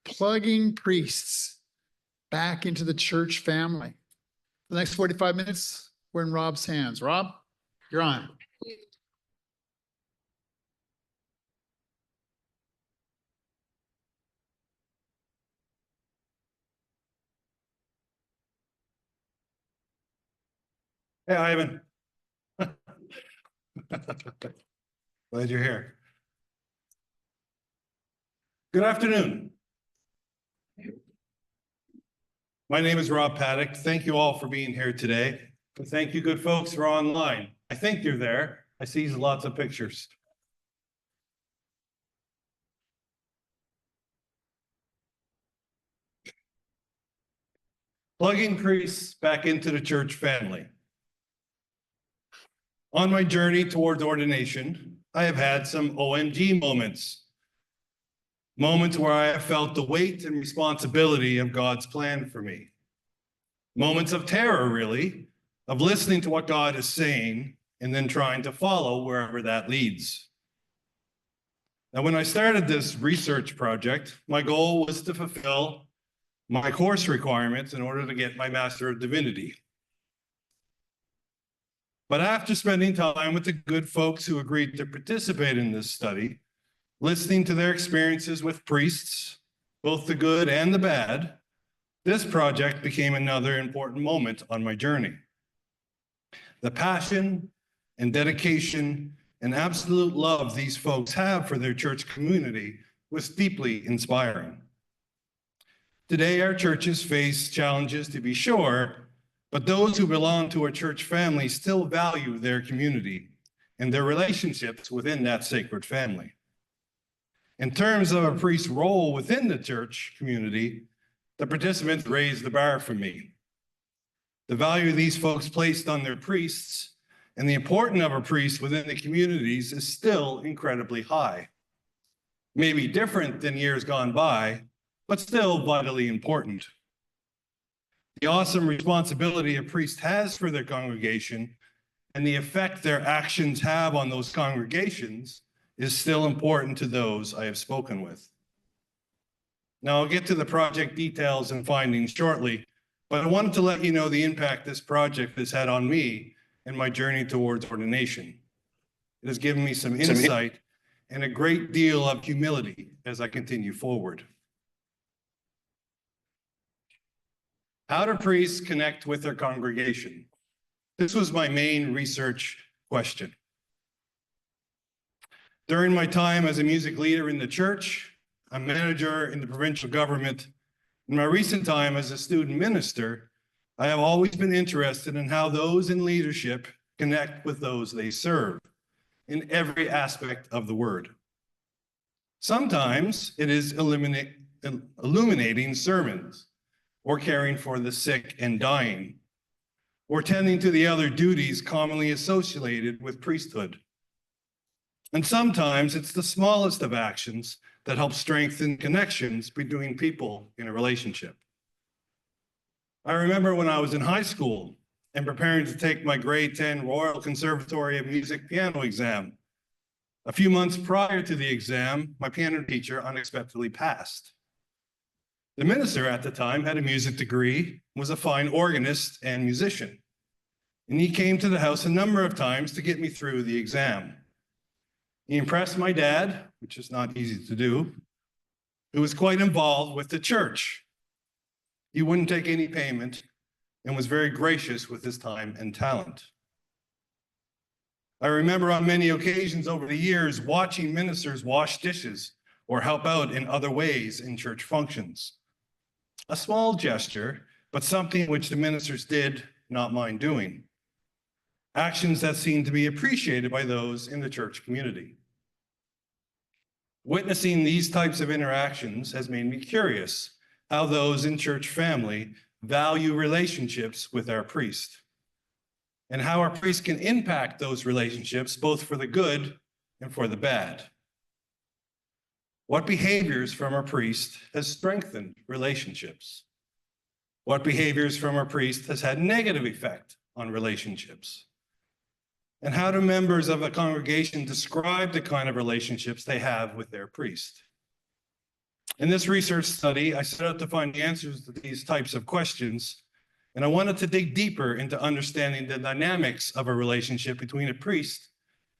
Plugging priests back into the church family. The next 45 minutes, we're in Rob's hands. Rob, you're on. Hey, Ivan. Glad you're here. Good afternoon. My name is Rob Paddock. Thank you all for being here today. And thank you, good folks, who are online. I think you're there. I see lots of pictures. Plugging priests back into the church family. On my journey towards ordination, I have had some OMG moments. Moments where I have felt the weight and responsibility of God's plan for me. Moments of terror, really, of listening to what God is saying and then trying to follow wherever that leads. Now, when I started this research project, my goal was to fulfill my course requirements in order to get my Master of Divinity. But after spending time with the good folks who agreed to participate in this study, listening to their experiences with priests, both the good and the bad, this project became another important moment on my journey. The passion and dedication and absolute love these folks have for their church community was deeply inspiring. Today, our churches face challenges, to be sure, but those who belong to a church family still value their community and their relationships within that sacred family. In terms of a priest's role within the church community, the participants raised the bar for me. The value these folks placed on their priests and the importance of a priest within the communities is still incredibly high. Maybe different than years gone by, but still vitally important. The awesome responsibility a priest has for their congregation and the effect their actions have on those congregations is still important to those I have spoken with. Now, I'll get to the project details and findings shortly, but I wanted to let you know the impact this project has had on me and my journey towards ordination. It has given me some insight and a great deal of humility as I continue forward. How do priests connect with their congregation? This was my main research question. During my time as a music leader in the church, a manager in the provincial government, in my recent time as a student minister, I have always been interested in how those in leadership connect with those they serve in every aspect of the word. Sometimes it is illuminating sermons, or caring for the sick and dying, or tending to the other duties commonly associated with priesthood. And sometimes it's the smallest of actions that help strengthen connections between people in a relationship. I remember when I was in high school and preparing to take my grade 10 Royal Conservatory of Music piano exam. A few months prior to the exam, my piano teacher unexpectedly passed. The minister at the time had a music degree, was a fine organist and musician, and he came to the house a number of times to get me through the exam. He impressed my dad, which is not easy to do, who was quite involved with the church. He wouldn't take any payment and was very gracious with his time and talent. I remember on many occasions over the years watching ministers wash dishes or help out in other ways in church functions. A small gesture, but something which the ministers did not mind doing. Actions that seemed to be appreciated by those in the church community. Witnessing these types of interactions has made me curious how those in church family value relationships with our priest, and how our priest can impact those relationships both for the good and for the bad. What behaviors from our priest has strengthened relationships? What behaviors from our priest has had negative effect on relationships? And how do members of a congregation describe the kind of relationships they have with their priest? In this research study, I set out to find the answers to these types of questions, and I wanted to dig deeper into understanding the dynamics of a relationship between a priest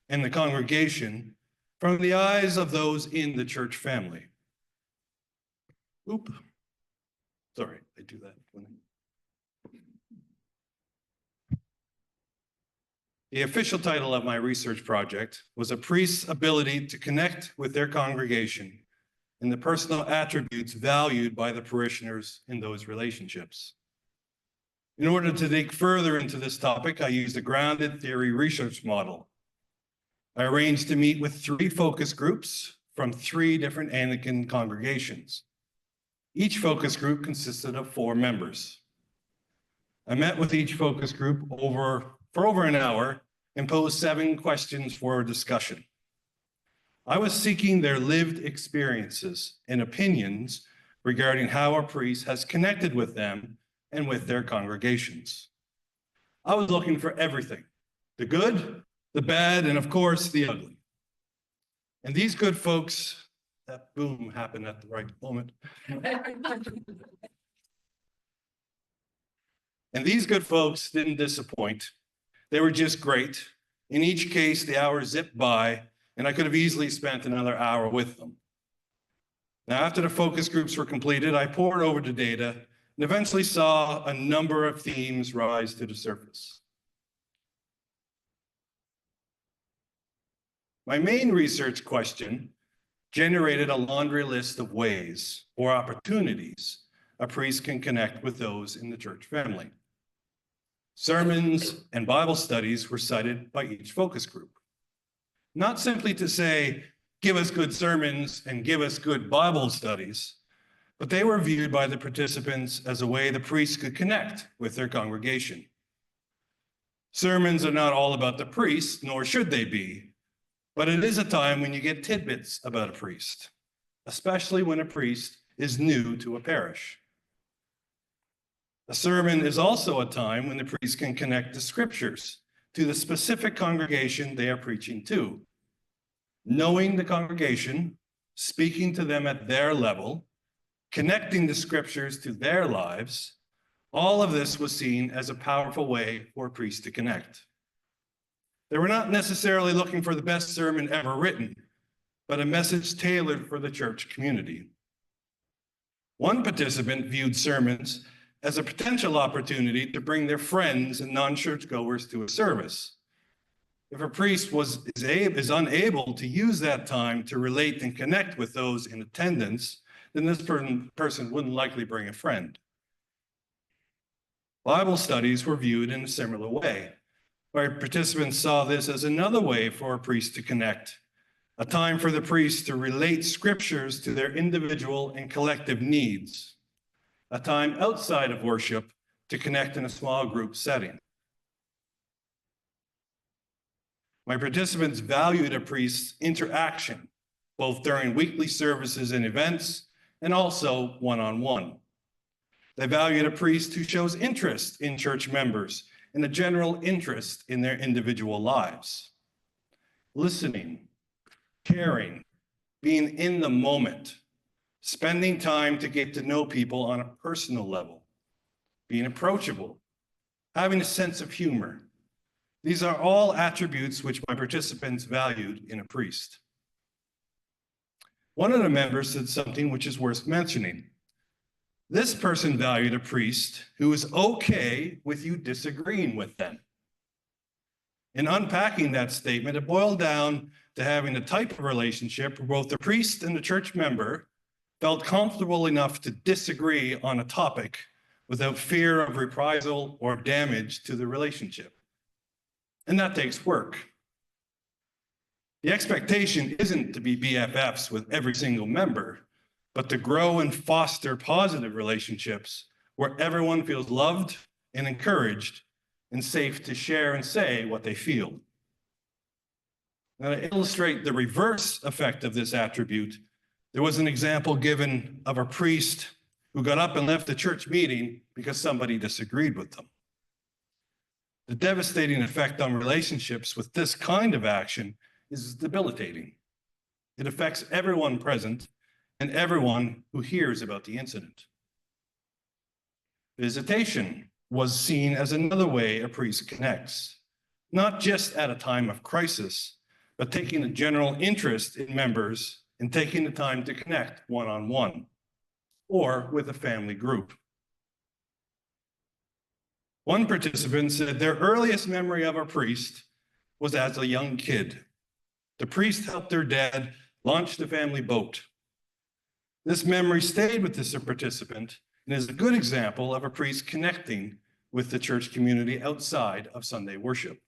and the congregation from the eyes of those in the church family. Oop. Sorry, I do that. The official title of my research project was A Priest's Ability to Connect with Their Congregation and the Personal Attributes Valued by the Parishioners in Those Relationships. In order to dig further into this topic, I used a grounded theory research model. I arranged to meet with 3 focus groups from 3 different Anglican congregations. Each focus group consisted of 4 members. I met with each focus group for over an hour and posed 7 questions for a discussion. I was seeking their lived experiences and opinions regarding how a priest has connected with them and with their congregations. I was looking for everything, the good, the bad, and of course, the ugly. And these good folks, that boom happened at the right moment. And these good folks didn't disappoint. They were just great. In each case, the hours zipped by, and I could have easily spent another hour with them. Now, after the focus groups were completed, I pored over the data and eventually saw a number of themes rise to the surface. My main research question generated a laundry list of ways or opportunities a priest can connect with those in the church family. Sermons and Bible studies were cited by each focus group. Not simply to say, give us good sermons and give us good Bible studies, but they were viewed by the participants as a way the priest could connect with their congregation. Sermons are not all about the priest, nor should they be, but it is a time when you get tidbits about a priest, especially when a priest is new to a parish. A sermon is also a time when the priest can connect the scriptures to the specific congregation they are preaching to. Knowing the congregation, speaking to them at their level, connecting the scriptures to their lives, all of this was seen as a powerful way for a priest to connect. They were not necessarily looking for the best sermon ever written, but a message tailored for the church community. One participant viewed sermons as a potential opportunity to bring their friends and non-churchgoers to a service. If a priest is unable to use that time to relate and connect with those in attendance, then this person wouldn't likely bring a friend. Bible studies were viewed in a similar way, where participants saw this as another way for a priest to connect, a time for the priest to relate scriptures to their individual and collective needs, a time outside of worship to connect in a small group setting. My participants valued a priest's interaction, both during weekly services and events, and also one-on-one. They valued a priest who shows interest in church members and a general interest in their individual lives. Listening, caring, being in the moment, spending time to get to know people on a personal level, being approachable, having a sense of humor. These are all attributes which my participants valued in a priest. One of the members said something which is worth mentioning. This person valued a priest who was okay with you disagreeing with them. In unpacking that statement, it boiled down to having a type of relationship where both the priest and the church member felt comfortable enough to disagree on a topic without fear of reprisal or damage to the relationship. And that takes work. The expectation isn't to be BFFs with every single member, but to grow and foster positive relationships where everyone feels loved and encouraged and safe to share and say what they feel. Now, to illustrate the reverse effect of this attribute, there was an example given of a priest who got up and left the church meeting because somebody disagreed with them. The devastating effect on relationships with this kind of action is debilitating. It affects everyone present and everyone who hears about the incident. Visitation was seen as another way a priest connects, not just at a time of crisis, but taking a general interest in members and taking the time to connect one-on-one or with a family group. One participant said their earliest memory of a priest was as a young kid. The priest helped their dad launch the family boat. This memory stayed with this participant and is a good example of a priest connecting with the church community outside of Sunday worship.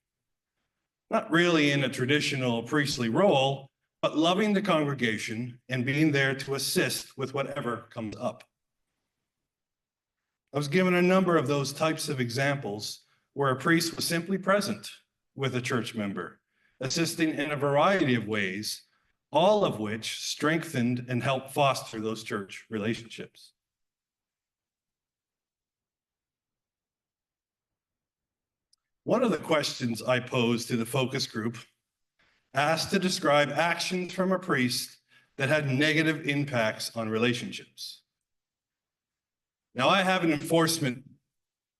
Not really in a traditional priestly role, but loving the congregation and being there to assist with whatever comes up. I was given a number of those types of examples where a priest was simply present with a church member, assisting in a variety of ways, all of which strengthened and helped foster those church relationships. One of the questions I posed to the focus group asked to describe actions from a priest that had negative impacts on relationships. Now, I have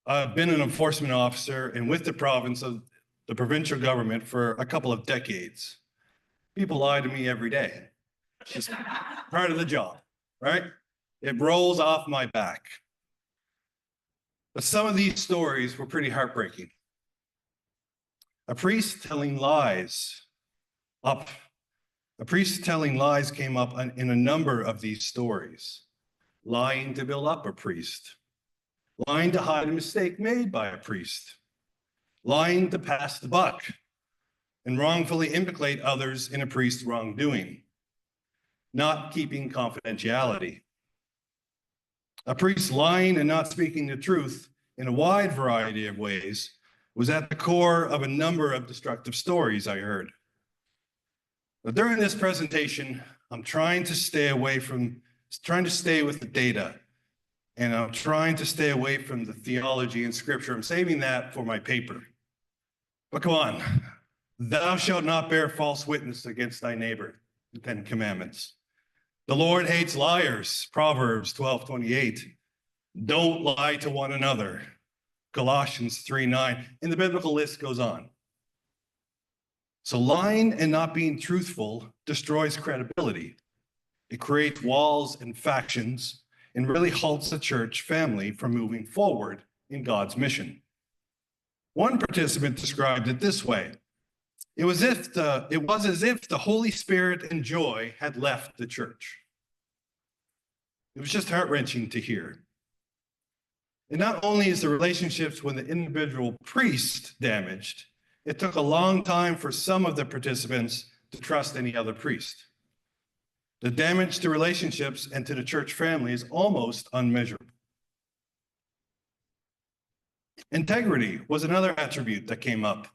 I've been an enforcement officer and with the province of the provincial government for a couple of decades. People lie to me every day. It's just part of the job, right? It rolls off my back. But some of these stories were pretty heartbreaking. A priest telling lies came up in a number of these stories. Lying to build up a priest, lying to hide a mistake made by a priest, lying to pass the buck, and wrongfully implicate others in a priest's wrongdoing, not keeping confidentiality. A priest lying and not speaking the truth in a wide variety of ways was at the core of a number of destructive stories I heard. But during this presentation, I'm trying to stay with the data, and I'm trying to stay away from the theology and scripture. I'm saving that for my paper. But come on, thou shalt not bear false witness against thy neighbor, the 10 Commandments. The Lord hates liars, Proverbs 12:28. Don't lie to one another, Colossians 3:9, and the biblical list goes on. So lying and not being truthful destroys credibility. It creates walls and factions and really halts the church family from moving forward in God's mission. One participant described it this way. It was as if the Holy Spirit and joy had left the church. It was just heart-wrenching to hear. And not only is the relationships with the individual priest damaged, it took a long time for some of the participants to trust any other priest. The damage to relationships and to the church family is almost unmeasurable. Integrity was another attribute that came up.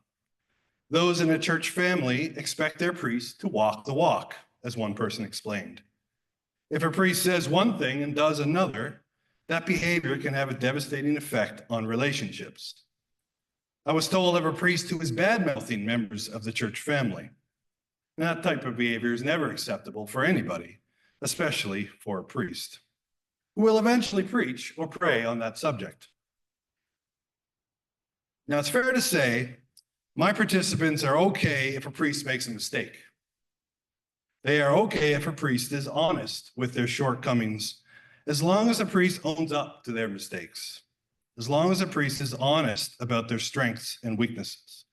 Those in a church family expect their priest to walk the walk, as one person explained. If a priest says one thing and does another, that behavior can have a devastating effect on relationships. I was told of a priest who was bad-mouthing members of the church family. That type of behavior is never acceptable for anybody, especially for a priest, who will eventually preach or pray on that subject. Now, it's fair to say my participants are okay if a priest makes a mistake. They are okay if a priest is honest with their shortcomings, as long as a priest owns up to their mistakes, as long as a priest is honest about their strengths and weaknesses.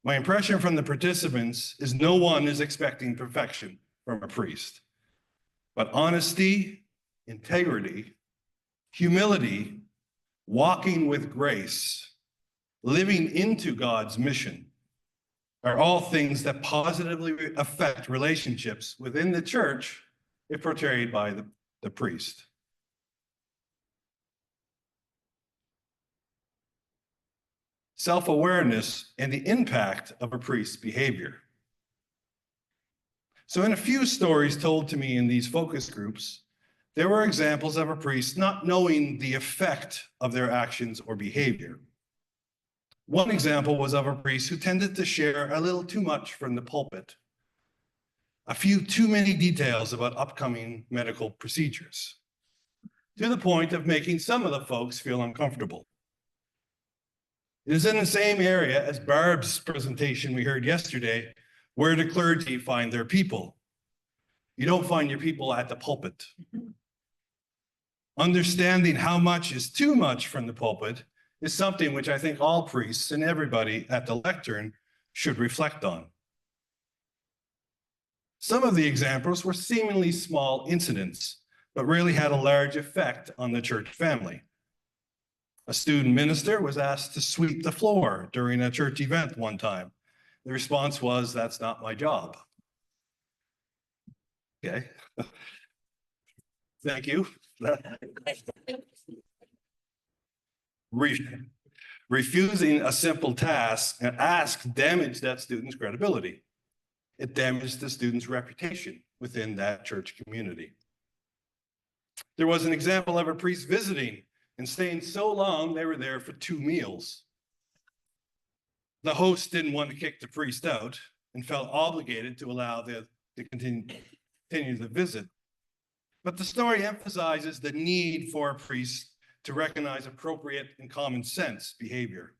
My impression from the participants is no one is expecting perfection from a priest, but honesty, integrity, humility, walking with grace, living into God's mission are all things that positively affect relationships within the church if portrayed by the priest. Self-awareness and the impact of a priest's behavior. So in a few stories told to me in these focus groups, there were examples of a priest not knowing the effect of their actions or behavior. One example was of a priest who tended to share a little too much from the pulpit. a few too many details about upcoming medical procedures, to the point of making some of the folks feel uncomfortable. It is in the same area as Barb's presentation we heard yesterday, where the clergy find their people. You don't find your people at the pulpit. Understanding how much is too much from the pulpit is something which I think all priests and everybody at the lectern should reflect on. Some of the examples were seemingly small incidents, but really had a large effect on the church family. A student minister was asked to sweep the floor during a church event one time. The response was, "That's not my job." Okay. Thank you. Refusing a simple task and ask damaged that student's credibility. It damaged the student's reputation within that church community. There was an example of a priest visiting and staying so long they were there for 2 meals. The host didn't want to kick the priest out and felt obligated to allow them to continue the visit. But the story emphasizes the need for a priest to recognize appropriate and common sense behavior.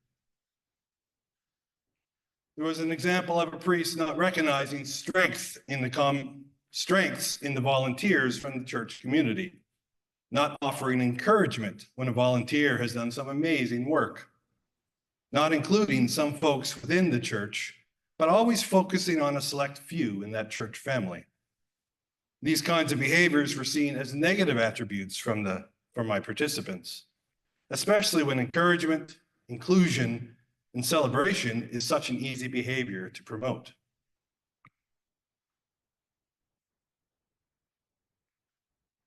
There was an example of a priest not recognizing strengths in the volunteers from the church community, not offering encouragement when a volunteer has done some amazing work, not including some folks within the church, but always focusing on a select few in that church family. These kinds of behaviors were seen as negative attributes from my participants, especially when encouragement, inclusion, and celebration is such an easy behavior to promote.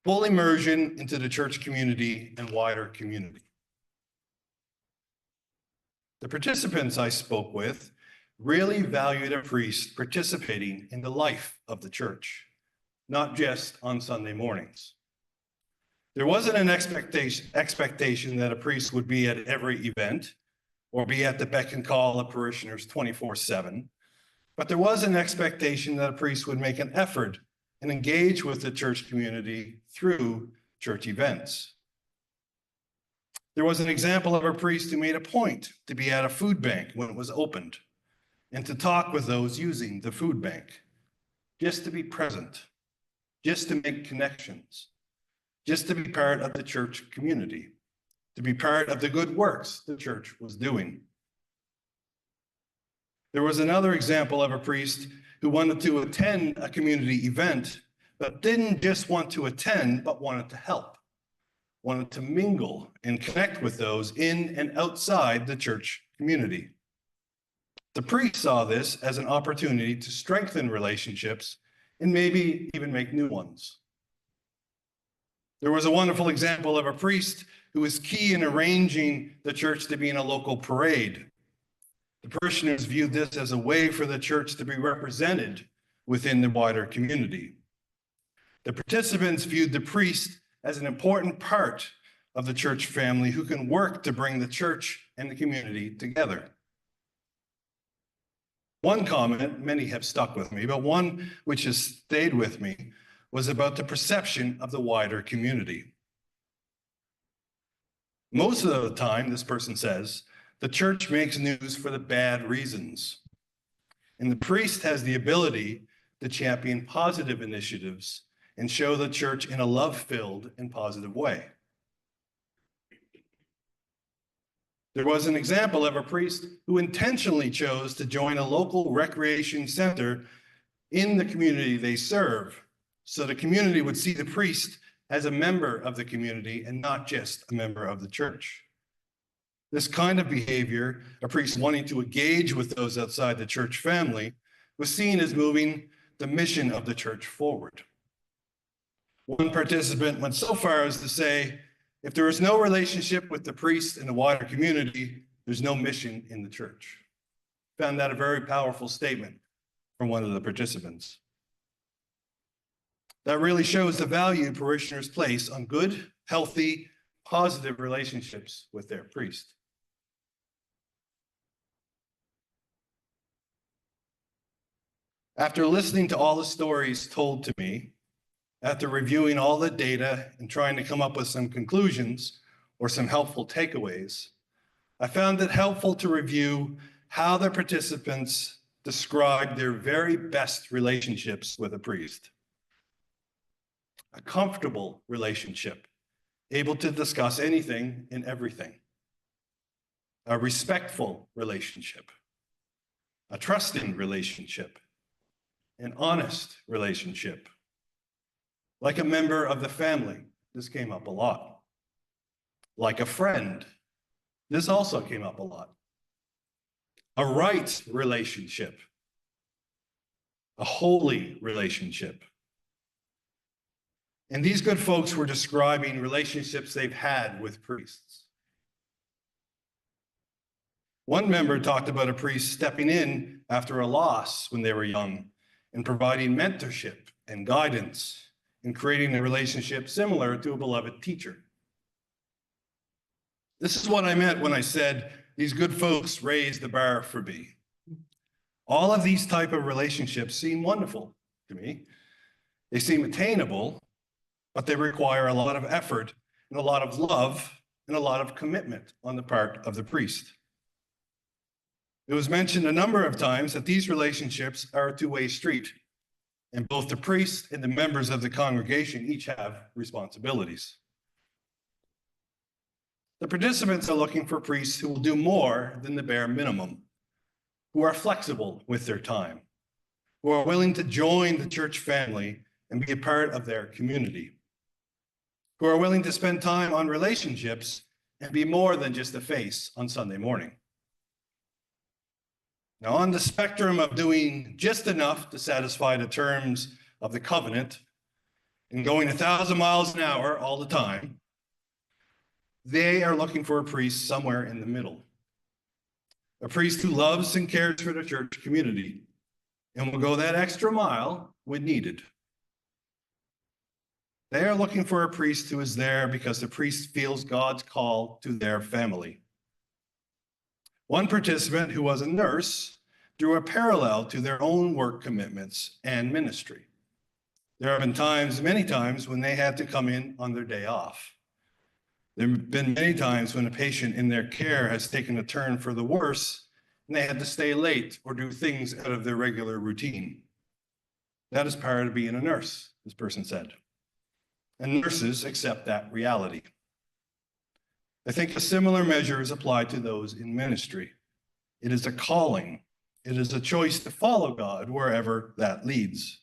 Full immersion into the church community and wider community. The participants I spoke with really valued a priest participating in the life of the church, not just on Sunday mornings. There wasn't an expectation that a priest would be at every event or be at the beck and call of parishioners 24/7, but there was an expectation that a priest would make an effort and engage with the church community through church events. There was an example of a priest who made a point to be at a food bank when it was opened and to talk with those using the food bank, just to be present, just to make connections, just to be part of the church community, to be part of the good works the church was doing. There was another example of a priest who wanted to attend a community event, but didn't just want to attend, but wanted to help, wanted to mingle and connect with those in and outside the church community. The priest saw this as an opportunity to strengthen relationships and maybe even make new ones. There was a wonderful example of a priest who was key in arranging the church to be in a local parade. The parishioners viewed this as a way for the church to be represented within the wider community. The participants viewed the priest as an important part of the church family who can work to bring the church and the community together. One comment, many have stuck with me, but one which has stayed with me was about the perception of the wider community. Most of the time, this person says, the church makes news for the bad reasons. And the priest has the ability to champion positive initiatives and show the church in a love-filled and positive way. There was an example of a priest who intentionally chose to join a local recreation center in the community they serve, so the community would see the priest as a member of the community and not just a member of the church. This kind of behavior, a priest wanting to engage with those outside the church family, was seen as moving the mission of the church forward. One participant went so far as to say, if there is no relationship with the priest and the wider community, there's no mission in the church. Found that a very powerful statement from one of the participants. That really shows the value parishioners place on good, healthy, positive relationships with their priest. After listening to all the stories told to me, after reviewing all the data and trying to come up with some conclusions or some helpful takeaways, I found it helpful to review how the participants described their very best relationships with a priest. A comfortable relationship, able to discuss anything and everything. A respectful relationship. A trusting relationship. An honest relationship. Like a member of the family, this came up a lot. Like a friend, this also came up a lot. A right relationship. A holy relationship. And these good folks were describing relationships they've had with priests. One member talked about a priest stepping in after a loss when they were young and providing mentorship and guidance and creating a relationship similar to a beloved teacher. This is what I meant when I said these good folks raised the bar for me. All of these type of relationships seem wonderful to me. They seem attainable, but they require a lot of effort and a lot of love and a lot of commitment on the part of the priest. It was mentioned a number of times that these relationships are a two-way street, and both the priest and the members of the congregation each have responsibilities. The participants are looking for priests who will do more than the bare minimum, who are flexible with their time, who are willing to join the church family and be a part of their community, who are willing to spend time on relationships and be more than just a face on Sunday morning. Now, on the spectrum of doing just enough to satisfy the terms of the covenant and going 1,000 miles an hour all the time, they are looking for a priest somewhere in the middle. A priest who loves and cares for the church community and will go that extra mile when needed. They are looking for a priest who is there because the priest feels God's call to their family. One participant who was a nurse drew a parallel to their own work commitments and ministry. There have been times, many times, when they had to come in on their day off. There have been many times when a patient in their care has taken a turn for the worse and they had to stay late or do things out of their regular routine. That is part of being a nurse, this person said. And nurses accept that reality. I think a similar measure is applied to those in ministry. It is a calling. It is a choice to follow God wherever that leads.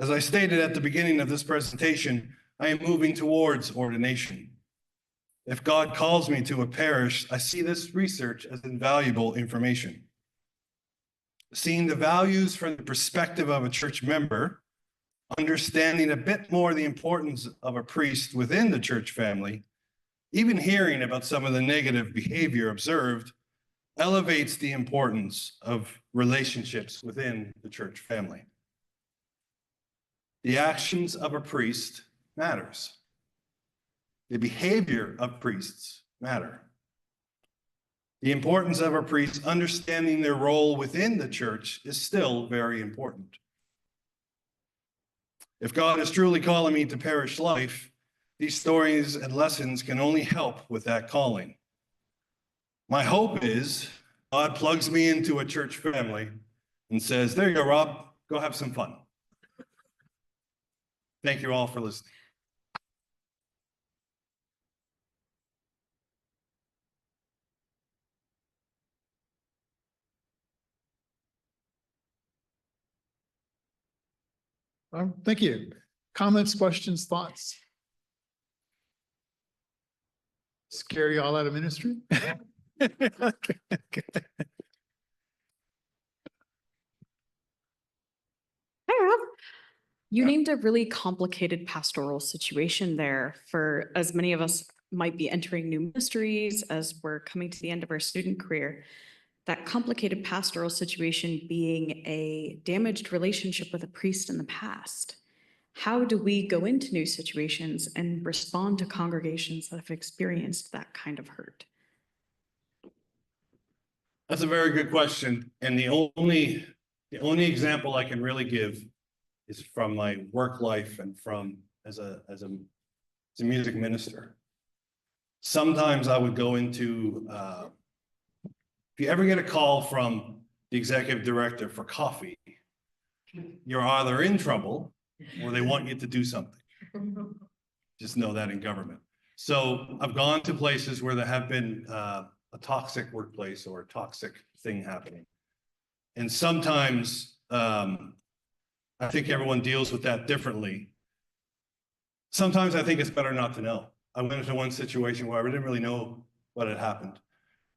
As I stated at the beginning of this presentation, I am moving towards ordination. If God calls me to a parish, I see this research as invaluable information. Seeing the values from the perspective of a church member, understanding a bit more the importance of a priest within the church family, even hearing about some of the negative behavior observed, elevates the importance of relationships within the church family. The actions of a priest matters. The behavior of priests matter. The importance of a priest understanding their role within the church is still very important. If God is truly calling me to parish life, these stories and lessons can only help with that calling. My hope is God plugs me into a church family and says, there you go, Rob, go have some fun. Thank you all for listening. Thank you. Comments, questions, thoughts? Scare you all out of ministry? Okay. Hi, Rob. You named a really complicated pastoral situation there for as many of us might be entering new ministries as we're coming to the end of our student career. That complicated pastoral situation being a damaged relationship with a priest in the past. How do we go into new situations and respond to congregations that have experienced that kind of hurt? That's a very good question. And the only The only example I can really give is from my work life and from as a music minister. Sometimes I would go into, if you ever get a call from the executive director for coffee, you're either in trouble or they want you to do something. Just know that in government. So I've gone to places where there have been a toxic workplace or a toxic thing happening. And sometimes I think everyone deals with that differently. Sometimes I think it's better not to know. I went into one situation where I didn't really know what had happened.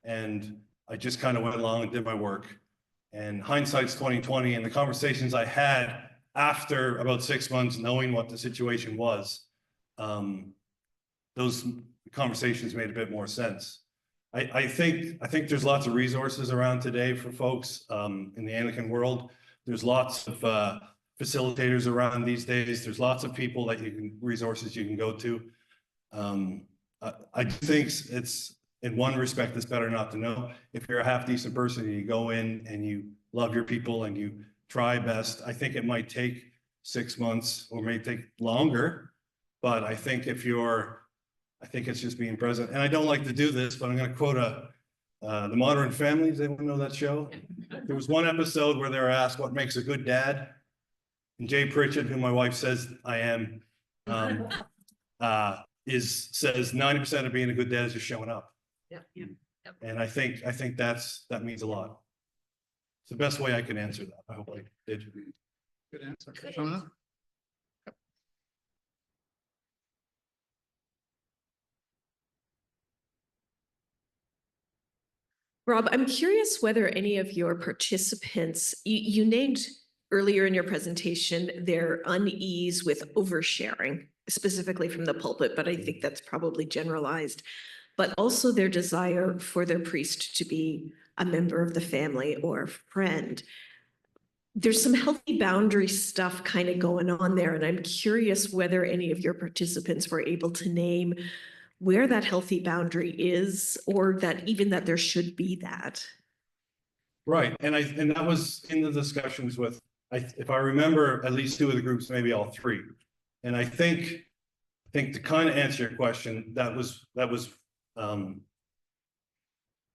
And I just kind of went along and did my work. And hindsight's 2020, and the conversations I had after about 6 months knowing what the situation was, those conversations made a bit more sense. I think there's lots of resources around today for folks in the Anglican world. There's lots of facilitators around these days. There's lots of people that resources you can go to. I think it's, in one respect, it's better not to know. If you're a half decent person and you go in and you love your people and you try best, I think it might take 6 months or may take longer. But I think I think it's just being present. And I don't like to do this, but I'm going to quote The Modern Family. Does anyone know that show? There was one episode where they were asked what makes a good dad. And Jay Pritchett, who my wife says I am, says 90% of being a good dad is just showing up. Yeah. And I think that means a lot. It's the best way I can answer that. I hope I did. Good answer. Shona? Rob, I'm curious whether any of your participants, you named earlier in your presentation their unease with oversharing, specifically from the pulpit, but I think that's probably generalized, but also their desire for their priest to be a member of the family or friend. There's some healthy boundary stuff kind of going on there, and I'm curious whether any of your participants were able to name where that healthy boundary is, or that even that there should be that. Right, and that was in the discussions with, if I remember, at least 2 of the groups, maybe all 3. And I think to kind of answer your question, that was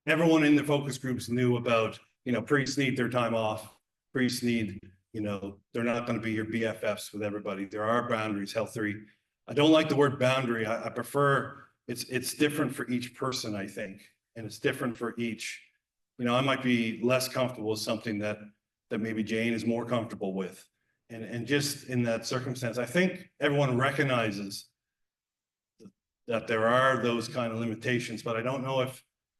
everyone in the focus groups knew about, priests need their time off. Priests need, they're not going to be your BFFs with everybody. There are boundaries, healthy. I don't like the word boundary. I prefer, it's different for each person, I think. And it's different for each, I might be less comfortable with something that maybe Jane is more comfortable with. And just in that circumstance, I think everyone recognizes that there are those kind of limitations, but I don't know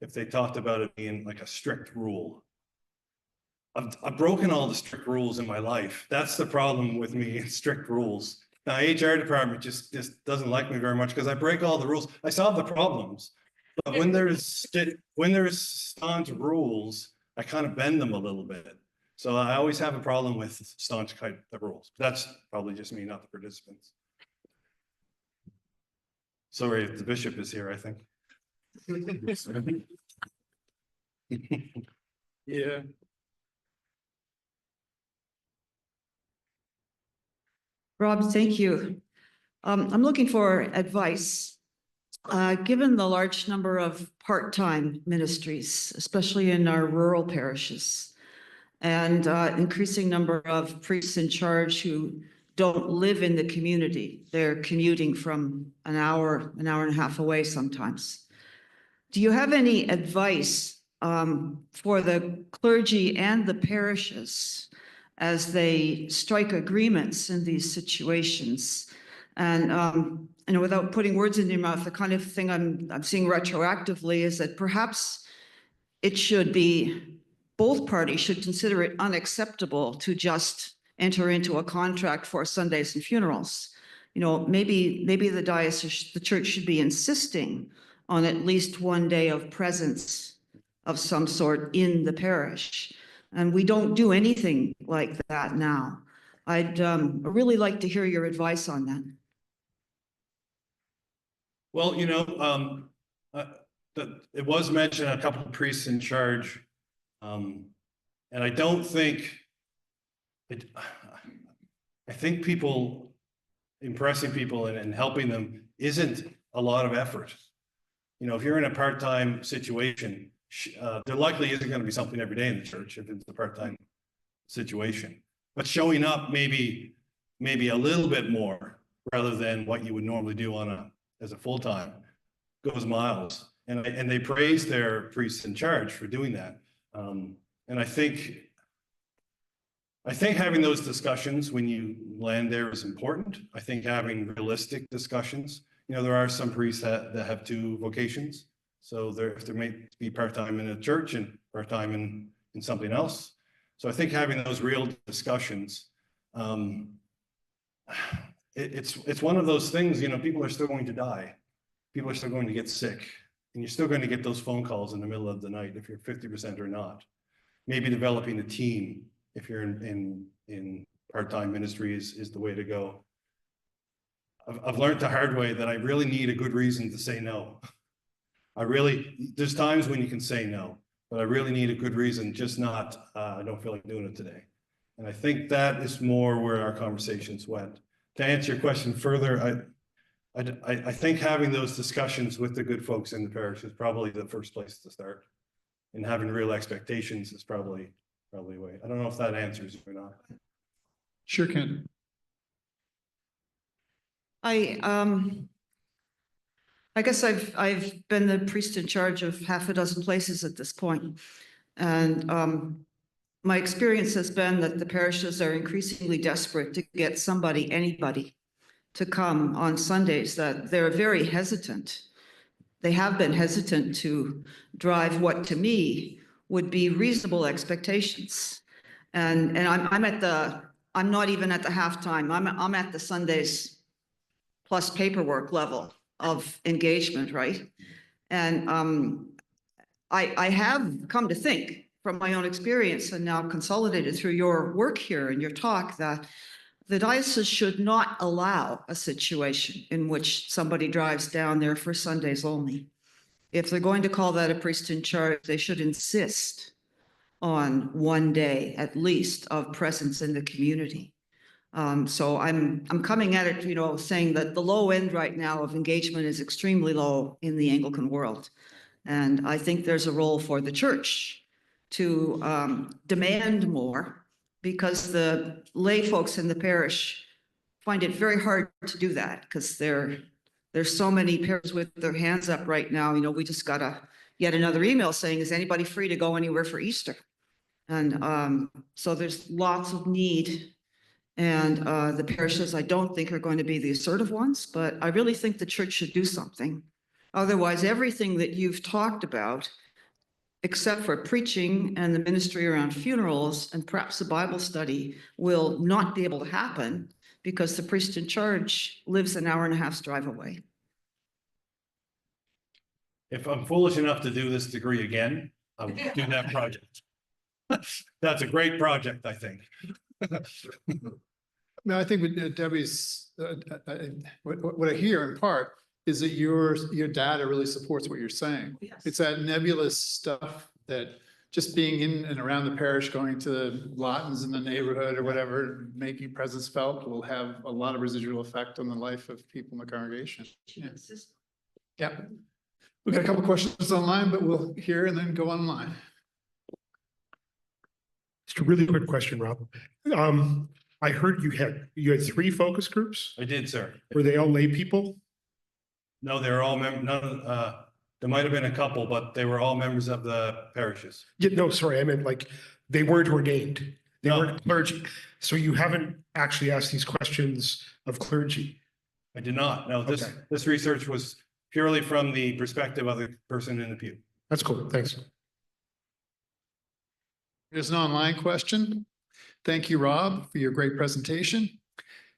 if they talked about it being like a strict rule. I've broken all the strict rules in my life. That's the problem with me in strict rules. Now, HR department just doesn't like me very much because I break all the rules. I solve the problems, but when there's staunch rules, I kind of bend them a little bit. So I always have a problem with staunch kind of rules. That's probably just me, not the participants. Sorry if the bishop is here, I think. Yeah. Rob, thank you. I'm looking for advice. Given the large number of part-time ministries, especially in our rural parishes, and increasing number of priests in charge who don't live in the community, they're commuting from an hour and a half away sometimes. Do you have any advice for the clergy and the parishes as they strike agreements in these situations? And without putting words in your mouth, the kind of thing I'm seeing retroactively is that perhaps it should be, both parties should consider it unacceptable to just enter into a contract for Sundays and funerals. Maybe the diocese, the church should be insisting on at least one day of presence of some sort in the parish. And we don't do anything like that now. I'd really like to hear your advice on that. Well, it was mentioned a couple of priests in charge. And I don't think I think impressing people and helping them isn't a lot of effort. You know, if you're in a part-time situation, there likely isn't going to be something every day in the church if it's a part-time situation. But showing up maybe a little bit more rather than what you would normally do as a full-time goes miles. And they praise their priests in charge for doing that. And I think having those discussions when you land there is important. I think having realistic discussions. You know, there are some priests that have two vocations. So if there may be part-time in a church and part-time in something else. So I think having those real discussions, it's one of those things, you know, people are still going to die. People are still going to get sick. And you're still going to get those phone calls in the middle of the night if you're 50% or not. Maybe developing a team if you're in part-time ministry is the way to go. I've learned the hard way that I really need a good reason to say no. There's times when you can say no, but I really need a good reason, just not, I don't feel like doing it today. And I think that is more where our conversations went. To answer your question further, I think having those discussions with the good folks in the parish is probably the first place to start. And having real expectations is probably a way. I don't know if that answers you or not. Sure can. I guess I've been the priest in charge of half a dozen places at this point. And my experience has been that the parishes are increasingly desperate to get anybody to come on Sundays, that they're very hesitant. They have been hesitant to drive what to me would be reasonable expectations. And I'm not even at the halftime. I'm at the Sundays plus paperwork level of engagement, right? And I have come to think from my own experience and now consolidated through your work here and your talk that the diocese should not allow a situation in which somebody drives down there for Sundays only. If they're going to call that a priest in charge, they should insist on one day at least of presence in the community. So I'm coming at it, you know, saying that the low end right now of engagement is extremely low in the Anglican world. And I think there's a role for the church to demand more, because the lay folks in the parish find it very hard to do that, because there's so many parishes with their hands up right now. You know, we just got yet another email saying, is anybody free to go anywhere for Easter? And so there's lots of need. And the parishes, I don't think, are going to be the assertive ones, but I really think the church should do something. Otherwise, everything that you've talked about, except for preaching and the ministry around funerals and perhaps a Bible study, will not be able to happen because the priest in charge lives an hour and a half's drive away. If I'm foolish enough to do this degree again, I'll do that project. That's a great project, I think. No, I think with Debbie's, what I hear in part is that your data really supports what you're saying. Yes. It's that nebulous stuff that just being in and around the parish, going to the Latins in the neighborhood or whatever, making presence felt will have a lot of residual effect on the life of people in the congregation. Yeah. Yeah. We've got a couple questions online, but we'll hear and then go online. Just a really quick question, Rob. I heard you had 3 focus groups. I did, sir. Were they all lay people? No, they were all there might have been a couple, but they were all members of the parishes. Yeah, no, sorry, I meant like they weren't ordained. They No. weren't clergy. So you haven't actually asked these questions of clergy. I did not. No, Okay. this research was purely from the perspective of the person in the pew. That's cool. Thanks. Here's an online question. Thank you, Rob, for your great presentation.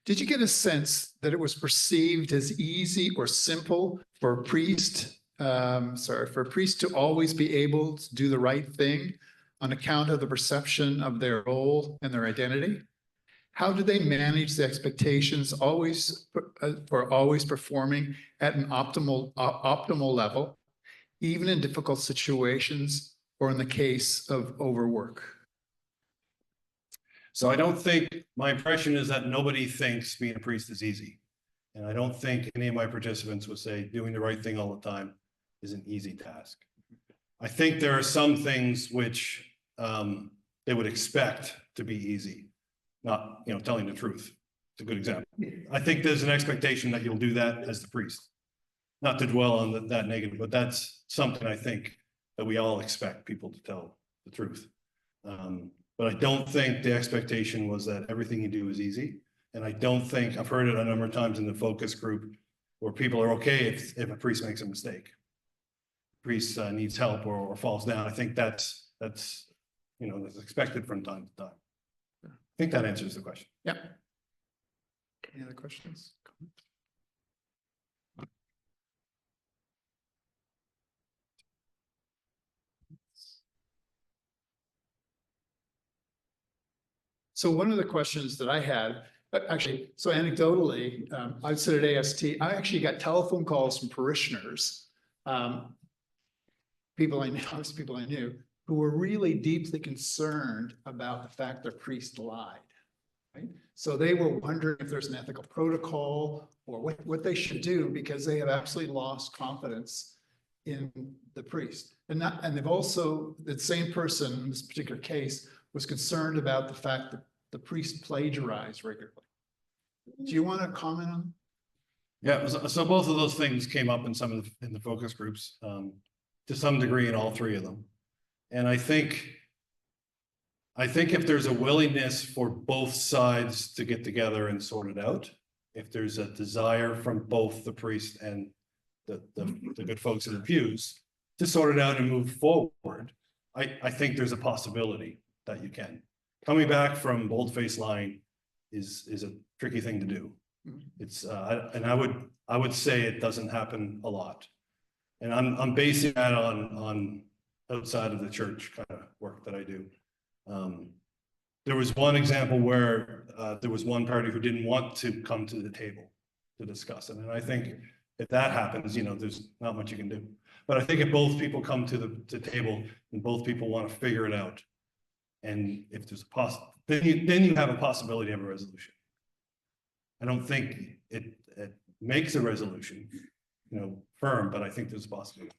Did you get a sense that it was perceived as easy or simple for a priest, to always be able to do the right thing on account of the perception of their role and their identity? How do they manage the expectations for always performing at an optimal level, even in difficult situations or in the case of overwork? So I don't think, my impression is that nobody thinks being a priest is easy. And I don't think any of my participants would say doing the right thing all the time is an easy task. I think there are some things which they would expect to be easy, not, telling the truth. It's a good example. I think there's an expectation that you'll do that as the priest. Not to dwell on that negative, but that's something I think that we all expect people to tell the truth. But I don't think the expectation was that everything you do is easy. And I don't think, I've heard it a number of times in the focus group where people are okay if a priest makes a mistake. Priest needs help or falls down. I think that's expected from time to time. I think that answers the question. Yep. Any other questions? So one of the questions that I had, actually, so anecdotally, I sit at AST, I actually got telephone calls from parishioners, people I knew, who were really deeply concerned about the fact their priest lied. Right? So they were wondering if there's an ethical protocol or what they should do because they have absolutely lost confidence in the priest. And they've also, the same person in this particular case was concerned about the fact that the priest plagiarized regularly. Do you want to comment on? Yeah, so both of those things came up in in the focus groups, to some degree in all three of them. And I think if there's a willingness for both sides to get together and sort it out, if there's a desire from both the priest and the good folks in the pews to sort it out and move forward, I think there's a possibility that you can. Coming back from bold-faced lying is a tricky thing to do. It's and I would say it doesn't happen a lot. And I'm basing that on outside of the church kind of work that I do. There was one example where there was one party who didn't want to come to the table to discuss it. And I think if that happens, there's not much you can do. But I think if both people come to the table and both people want to figure it out, and if there's then you have a possibility of a resolution. I don't think it makes a resolution, firm, but I think there's a possibility.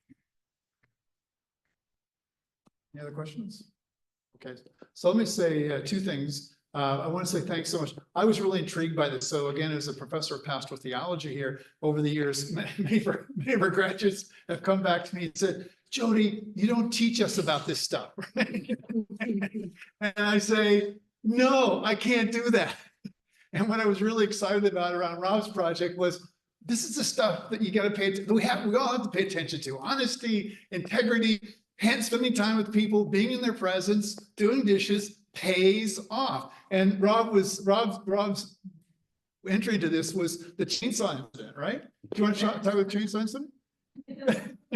Any other questions? Okay, so let me say two things. I want to say thanks so much. I was really intrigued by this. So again, as a professor of pastoral theology here over the years, many of our graduates have come back to me and said, Jody, you don't teach us about this stuff. And I say, no, I can't do that. And what I was really excited about around Rob's project was, this is the stuff that you got to pay attention. We all have to pay attention to: honesty, integrity, spending time with people, being in their presence, doing dishes pays off. And Rob's entry to this was the chainsaw incident, right? Do you want to talk about the chainsaw incident?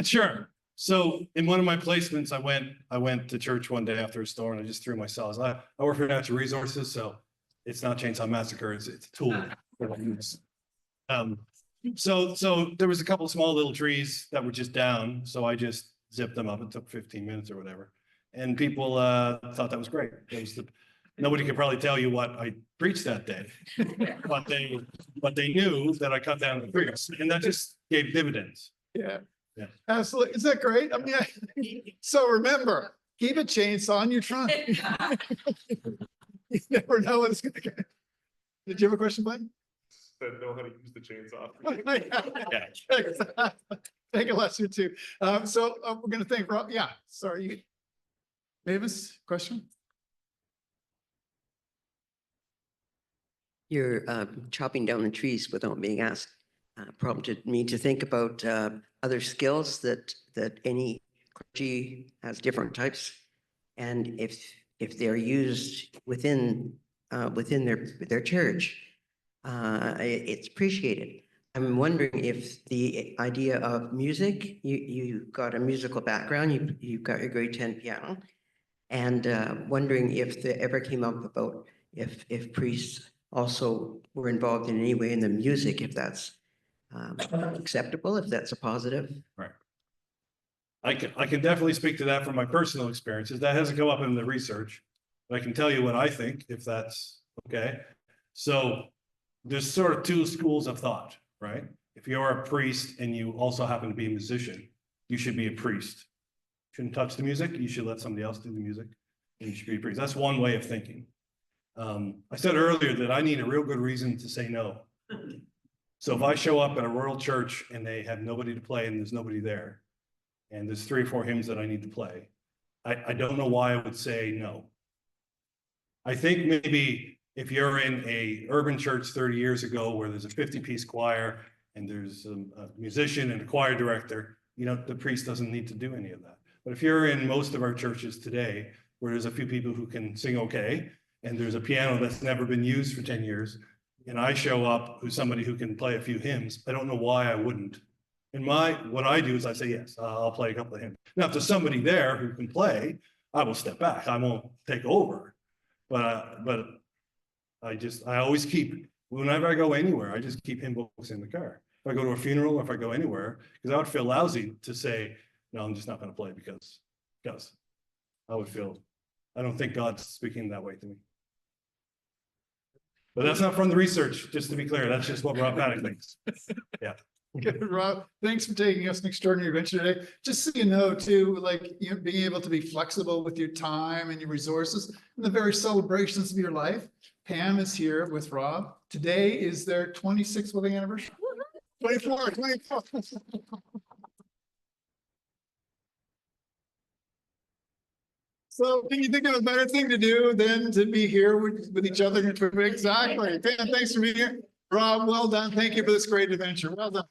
Sure. So in one of my placements, I went to church one day after a storm and I just threw my saws. I work for natural resources, so it's not Chainsaw Massacre, it's a tool that I use. So there was a couple of small little trees that were just down, so I just zipped them up. It took 15 minutes or whatever. And people thought that was great. Nobody could probably tell you what I preached that day, but they knew that I cut down the trees, and that just gave dividends. Yeah. Yeah. Absolutely. Is that great? I mean, so remember, keep a chainsaw in your trunk. You never know what it's going to get. Did you have a question, Blaine? Said know how to use the chainsaw. Yeah. Take a lesson too. So we're going to thank Rob. Yeah, sorry. Mavis, question? You're chopping down the trees without being asked prompted me to think about other skills that any clergy has different types, and if they're used within their church, it's appreciated. I'm wondering if the idea of music, you've got a musical background, you've got your grade 10 piano, and wondering if there ever came up about if priests also were involved in any way in the music, if that's acceptable, if that's a positive. Right. I can definitely speak to that from my personal experiences. That hasn't come up in the research, But I can tell you what I think, if that's okay. So there's sort of two schools of thought, right? If you're a priest and you also happen to be a musician, you should be a priest. Shouldn't touch the music. You should let somebody else do the music. And you should be a priest. That's one way of thinking. I said earlier that I need a real good reason to say no. So if I show up at a rural church and they have nobody to play and there's nobody there, and there's 3 or 4 hymns that I need to play, I don't know why I would say no. I think maybe if you're in a urban church 30 years ago where there's a 50-piece choir and there's a musician and a choir director, you know, the priest doesn't need to do any of that. But if you're in most of our churches today, where there's a few people who can sing okay, and there's a piano that's never been used for 10 years, and I show up who's somebody who can play a few hymns, I don't know why I wouldn't. And what I do is I say, yes, I'll play a couple of hymns. Now, if there's somebody there who can play, I will step back. I won't take over. But I always keep, whenever I go anywhere, I just keep hymn books in the car. If I go to a funeral, if I go anywhere, because I would feel lousy to say, no, I'm just not going to play because I would feel, I don't think God's speaking that way to me. But that's not from the research, just to be clear. That's just what Rob Paddock thinks. Yeah. Good, Rob. Thanks for taking us an extraordinary adventure today. Just so you know, too, like, you know, being able to be flexible with your time and your resources and the very celebrations of your life. Pam is here with Rob. Today is their 26th wedding anniversary. 24. So can you think of a better thing to do than to be here with each other? Exactly. Pam, thanks for being here. Rob, well done. Thank you for this great adventure. Well done.